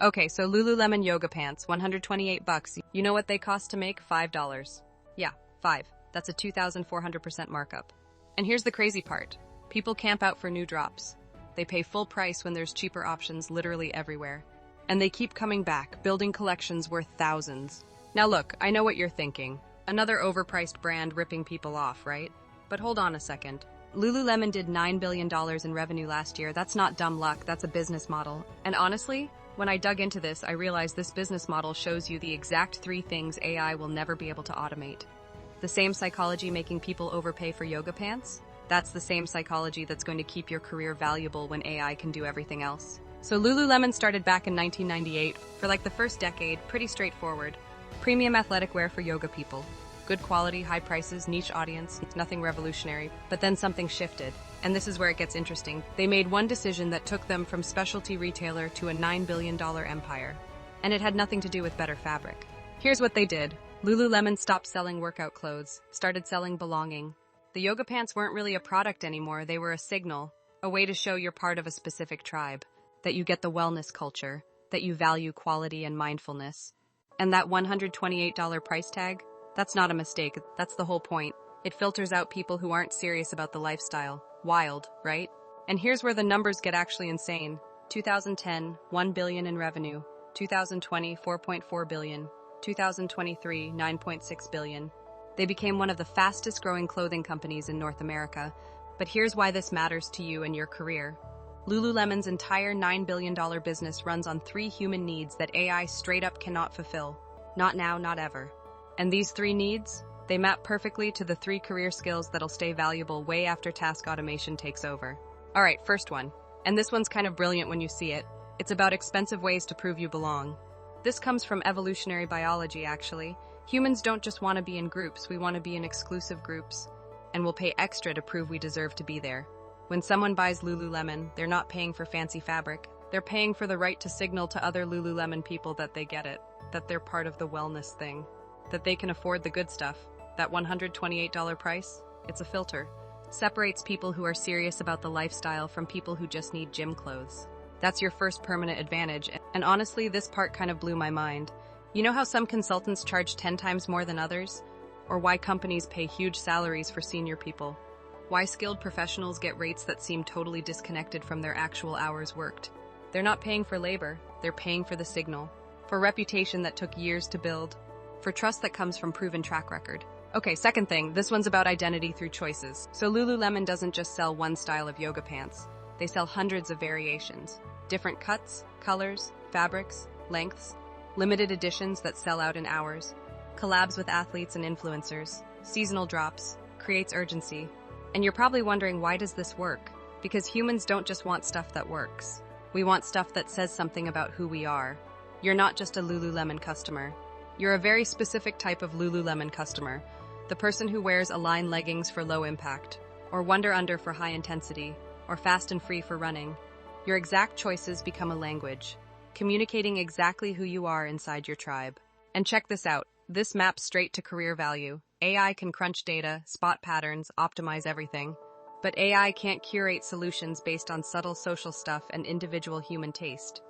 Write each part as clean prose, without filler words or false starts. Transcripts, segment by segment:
Okay, so Lululemon yoga pants, 128 bucks. You know what they cost to make? $5. Yeah, 5. That's a 2,400% markup. And here's the crazy part. People camp out for new drops. They pay full price when there's cheaper options literally everywhere. And they keep coming back, building collections worth thousands. Now look, I know what you're thinking. Another overpriced brand ripping people off, right? But hold on a second. Lululemon did $9 billion in revenue last year. That's not dumb luck, that's a business model. And honestly, when I dug into this, I realized this business model shows you the exact 3 things AI will never be able to automate. The same psychology making people overpay for yoga pants? That's the same psychology that's going to keep your career valuable when AI can do everything else. So Lululemon started back in 1998. For like the first decade, pretty straightforward. Premium athletic wear for yoga people. Good quality, high prices, niche audience, nothing revolutionary. But then something shifted. And this is where it gets interesting. They made one decision that took them from specialty retailer to a $9 billion empire. And it had nothing to do with better fabric. Here's what they did. Lululemon stopped selling workout clothes, started selling belonging. The yoga pants weren't really a product anymore, they were a signal, a way to show you're part of a specific tribe, that you get the wellness culture, that you value quality and mindfulness. And that $128 price tag? That's not a mistake, that's the whole point. It filters out people who aren't serious about the lifestyle. Wild, right? And here's where the numbers get actually insane. 2010, $1 billion in revenue. 2020, $4.4 billion. 2023, $9.6 billion. They became one of the fastest growing clothing companies in North America. But here's why this matters to you and your career. Lululemon's entire $9 billion business runs on 3 human needs that AI straight up cannot fulfill. Not now, not ever. And these 3 needs? They map perfectly to the 3 career skills that'll stay valuable way after task automation takes over. Alright, first one. And this one's kind of brilliant when you see it. It's about expensive ways to prove you belong. This comes from evolutionary biology, actually. Humans don't just want to be in groups, we want to be in exclusive groups. And we'll pay extra to prove we deserve to be there. When someone buys Lululemon, they're not paying for fancy fabric. They're paying for the right to signal to other Lululemon people that they get it, that they're part of the wellness thing, that they can afford the good stuff. That $128 price? It's a filter. Separates people who are serious about the lifestyle from people who just need gym clothes. That's your first permanent advantage, and honestly, this part kind of blew my mind. You know how some consultants charge 10 times more than others? Or why companies pay huge salaries for senior people? Why skilled professionals get rates that seem totally disconnected from their actual hours worked? They're not paying for labor, they're paying for the signal. For reputation that took years to build. For trust that comes from proven track record. Okay, second thing, this one's about identity through choices. So Lululemon doesn't just sell one style of yoga pants. They sell hundreds of variations. Different cuts, colors, fabrics, lengths, limited editions that sell out in hours, collabs with athletes and influencers, seasonal drops, creates urgency. And you're probably wondering, why does this work? Because humans don't just want stuff that works. We want stuff that says something about who we are. You're not just a Lululemon customer. You're a very specific type of Lululemon customer. The person who wears Align leggings for low impact, or Wonder Under for high intensity, or Fast and Free for running. Your exact choices become a language, communicating exactly who you are inside your tribe. And check this out. This maps straight to career value. AI can crunch data, spot patterns, optimize everything. But AI can't curate solutions based on subtle social stuff and individual human taste.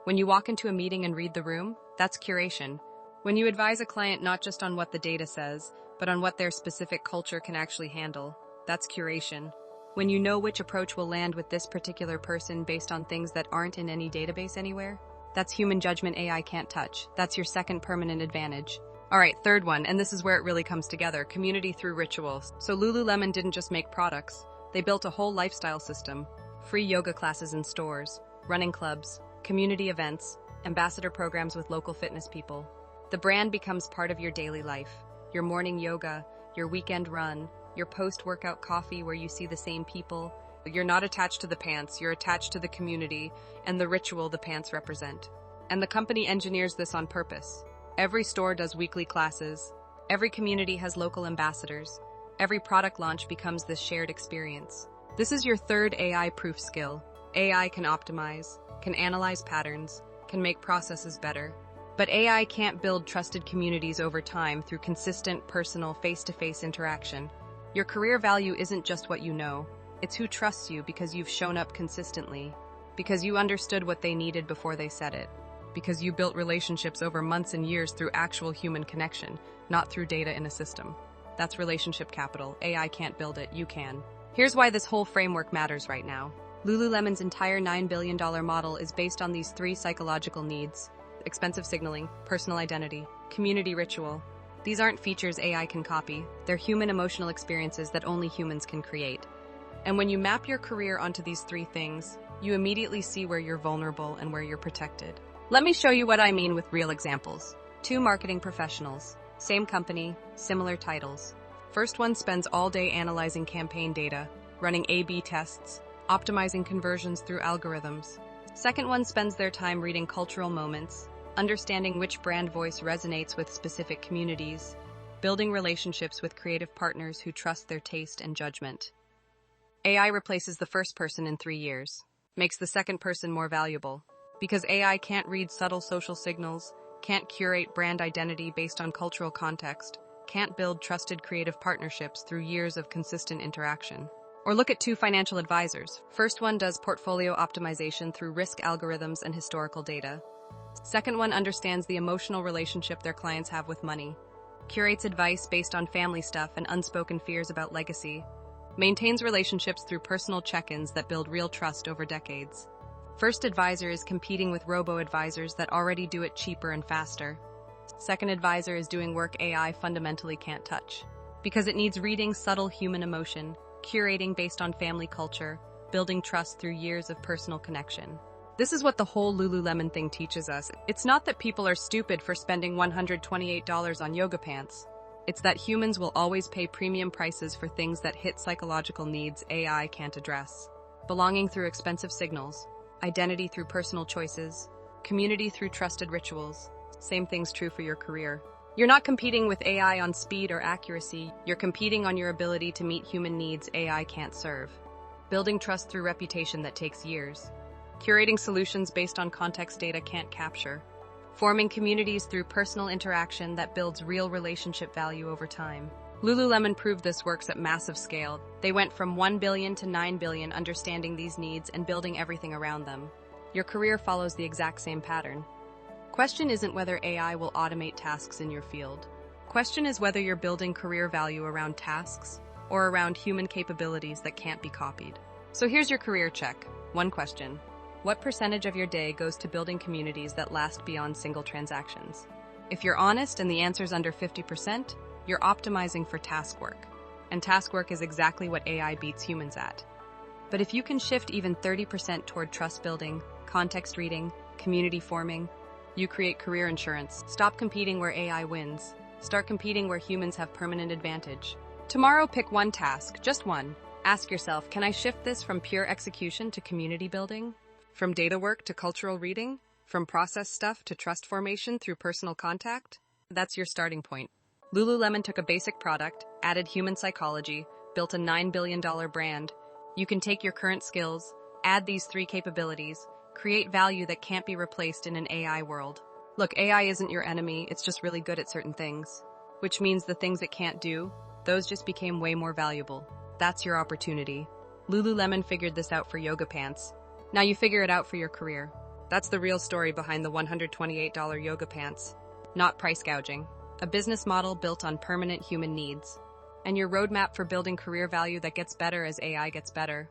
When you walk into a meeting and read the room, that's curation. When you advise a client not just on what the data says, but on what their specific culture can actually handle, that's curation. When you know which approach will land with this particular person based on things that aren't in any database anywhere, that's human judgment AI can't touch. That's your second permanent advantage. Alright, third one, and this is where it really comes together, community through rituals. So Lululemon didn't just make products, they built a whole lifestyle system. Free yoga classes in stores, running clubs, community events, ambassador programs with local fitness people. The brand becomes part of your daily life. Your morning yoga, your weekend run, your post-workout coffee where you see the same people. You're not attached to the pants, you're attached to the community and the ritual the pants represent. And the company engineers this on purpose. Every store does weekly classes. Every community has local ambassadors. Every product launch becomes this shared experience. This is your third AI-proof skill. AI can optimize, can analyze patterns, can make processes better. But AI can't build trusted communities over time through consistent, personal, face-to-face interaction. Your career value isn't just what you know. It's who trusts you because you've shown up consistently, because you understood what they needed before they said it, because you built relationships over months and years through actual human connection, not through data in a system. That's relationship capital. AI can't build it, you can. Here's why this whole framework matters right now. Lululemon's entire $9 billion model is based on these three psychological needs: expensive signaling, personal identity, community ritual. These aren't features AI can copy. They're human emotional experiences that only humans can create. And when you map your career onto these three things, you immediately see where you're vulnerable and where you're protected. Let me show you what I mean with real examples. Two marketing professionals, same company, similar titles. First one spends all day analyzing campaign data, running A/B tests, optimizing conversions through algorithms. Second one spends their time reading cultural moments, understanding which brand voice resonates with specific communities, building relationships with creative partners who trust their taste and judgment. AI replaces the first person in 3 years, makes the second person more valuable. Because AI can't read subtle social signals, can't curate brand identity based on cultural context, can't build trusted creative partnerships through years of consistent interaction. Or look at two financial advisors. First one does portfolio optimization through risk algorithms and historical data. Second one understands the emotional relationship their clients have with money, curates advice based on family stuff and unspoken fears about legacy, maintains relationships through personal check-ins that build real trust over decades. First advisor is competing with robo-advisors that already do it cheaper and faster. Second advisor is doing work AI fundamentally can't touch, because it needs reading subtle human emotion, curating based on family culture, building trust through years of personal connection. This is what the whole Lululemon thing teaches us. It's not that people are stupid for spending $128 on yoga pants. It's that humans will always pay premium prices for things that hit psychological needs AI can't address. Belonging through expensive signals, identity through personal choices, community through trusted rituals. Same thing's true for your career. You're not competing with AI on speed or accuracy. You're competing on your ability to meet human needs AI can't serve. Building trust through reputation that takes years. Curating solutions based on context data can't capture. Forming communities through personal interaction that builds real relationship value over time. Lululemon proved this works at massive scale. They went from 1 billion to 9 billion understanding these needs and building everything around them. Your career follows the exact same pattern. Question isn't whether AI will automate tasks in your field. Question is whether you're building career value around tasks or around human capabilities that can't be copied. So here's your career check. One question. What percentage of your day goes to building communities that last beyond single transactions? If you're honest and the answer's under 50%, you're optimizing for task work. And task work is exactly what AI beats humans at. But if you can shift even 30% toward trust building, context reading, community forming, you create career insurance. Stop competing where AI wins. Start competing where humans have permanent advantage. Tomorrow, pick one task, just one. Ask yourself, can I shift this from pure execution to community building? From data work to cultural reading? From process stuff to trust formation through personal contact? That's your starting point. Lululemon took a basic product, added human psychology, built a $9 billion brand. You can take your current skills, add these three capabilities, create value that can't be replaced in an AI world. Look, AI isn't your enemy, it's just really good at certain things. Which means the things it can't do, those just became way more valuable. That's your opportunity. Lululemon figured this out for yoga pants. Now you figure it out for your career. That's the real story behind the $128 yoga pants. Not price gouging. A business model built on permanent human needs. And your roadmap for building career value that gets better as AI gets better.